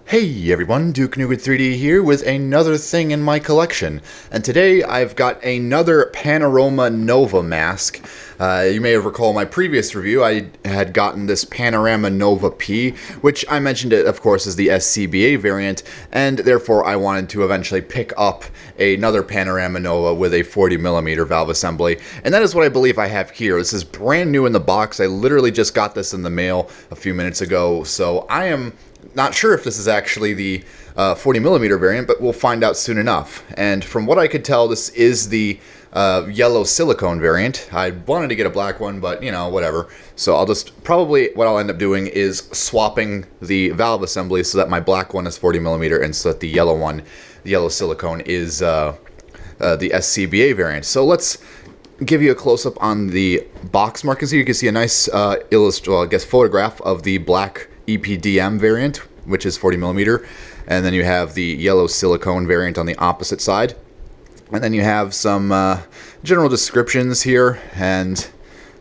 Hey everyone, Duke Nougat 3D here with another thing in my collection. And today I've got another Panorama Nova mask. You may have recalled my previous review, I had gotten this Panorama Nova P, which I mentioned it, of course, is the SCBA variant, and therefore I wanted to eventually pick up another Panorama Nova with a 40mm valve assembly. And that is what I believe I have here. This is brand new in the box. I literally just got this in the mail a few minutes ago, so I am not sure if this is actually the 40mm variant, but we'll find out soon enough. And from what I could tell, this is the yellow silicone variant. I wanted to get a black one, but you know, whatever. So I'll just, probably what I'll end up doing is swapping the valve assembly so that my black one is 40mm and so that the yellow one, the yellow silicone, is the SCBA variant. So let's give you a close-up on the box markings here. You can see a nice photograph of the black EPDM variant, which is 40mm, and then you have the yellow silicone variant on the opposite side, and then you have some general descriptions here, and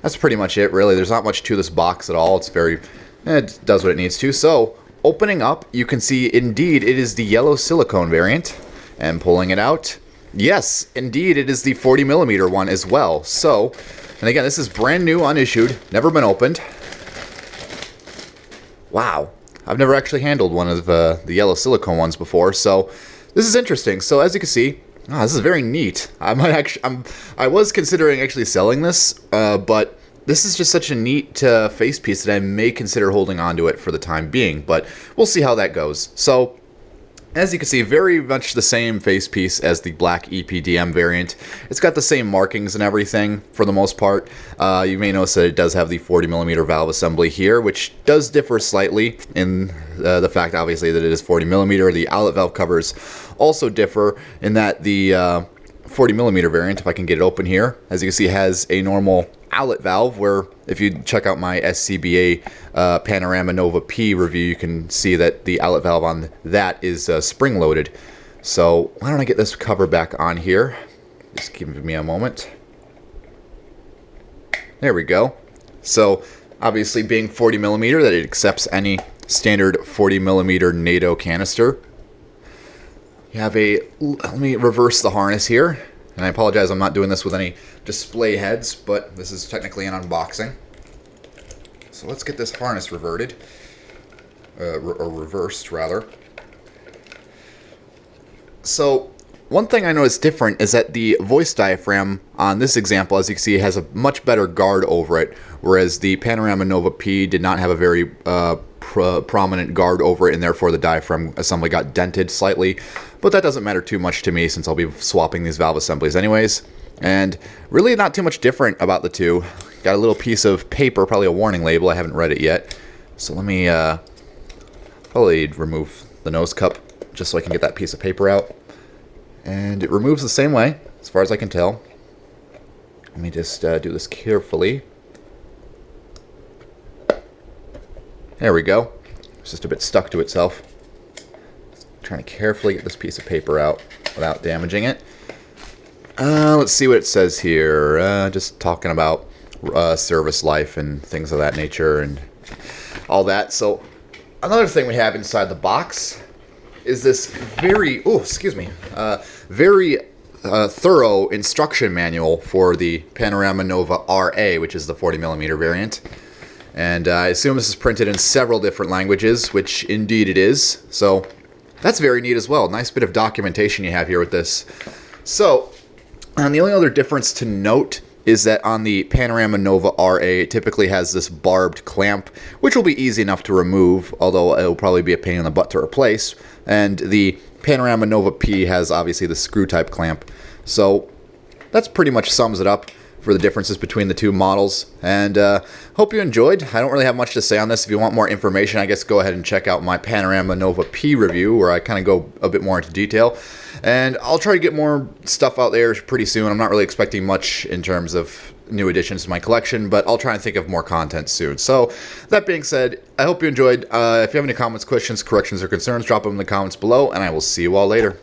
that's pretty much it, really. There's not much to this box at all. It's very, it does what it needs to. So opening up, you can see indeed it is the yellow silicone variant, and pulling it out, yes, indeed it is the 40mm one as well. So, and again, this is brand new, unissued, never been opened. Wow, I've never actually handled one of the yellow silicone ones before, so this is interesting. So as you can see, this is very neat. I was considering actually selling this, but this is just such a neat face piece that I may consider holding on to it for the time being, but we'll see how that goes. So as you can see, very much the same face piece as the black EPDM variant. It's got the same markings and everything for the most part. You may notice that it does have the 40mm valve assembly here, which does differ slightly in the fact, obviously, that it is 40mm. The outlet valve covers also differ in that the 40mm variant, if I can get it open here, as you can see, has a normal outlet valve, where if you check out my SCBA Panorama Nova P review, you can see that the outlet valve on that is spring-loaded. So why don't I get this cover back on here? Just give me a moment. There we go. So obviously, being 40mm, that it accepts any standard 40mm NATO canister. You have a, let me reverse the harness here. And I apologize, I'm not doing this with any display heads, but this is technically an unboxing. So let's get this harness reverted, or reversed, rather. So one thing I noticed different is that the voice diaphragm on this example, as you can see, has a much better guard over it, whereas the Panorama Nova P did not have a very prominent guard over it, and therefore the diaphragm assembly got dented slightly. But that doesn't matter too much to me, since I'll be swapping these valve assemblies anyways. And really not too much different about the two. Got a little piece of paper, probably a warning label. I haven't read it yet. So let me probably remove the nose cup just so I can get that piece of paper out. And it removes the same way, as far as I can tell. Let me just do this carefully. There we go. It's just a bit stuck to itself. Just trying to carefully get this piece of paper out without damaging it. Let's see what it says here. Just talking about service life and things of that nature and all that. So another thing we have inside the box is this very, very thorough instruction manual for the Panorama Nova RA, which is the 40mm variant. And I assume this is printed in several different languages, which indeed it is. So that's very neat as well. Nice bit of documentation you have here with this. So, and the only other difference to note is that on the Panorama Nova RA, it typically has this barbed clamp, which will be easy enough to remove, although it will probably be a pain in the butt to replace. And the Panorama Nova P has obviously the screw-type clamp. So that's pretty much sums it up for the differences between the two models. And hope you enjoyed. I don't really have much to say on this. If you want more information, I guess go ahead and check out my Panorama Nova P review, where I kind of go a bit more into detail. And I'll try to get more stuff out there pretty soon. I'm not really expecting much in terms of new additions to my collection, but I'll try and think of more content soon. So that being said, I hope you enjoyed. If you have any comments, questions, corrections, or concerns, drop them in the comments below, and I will see you all later.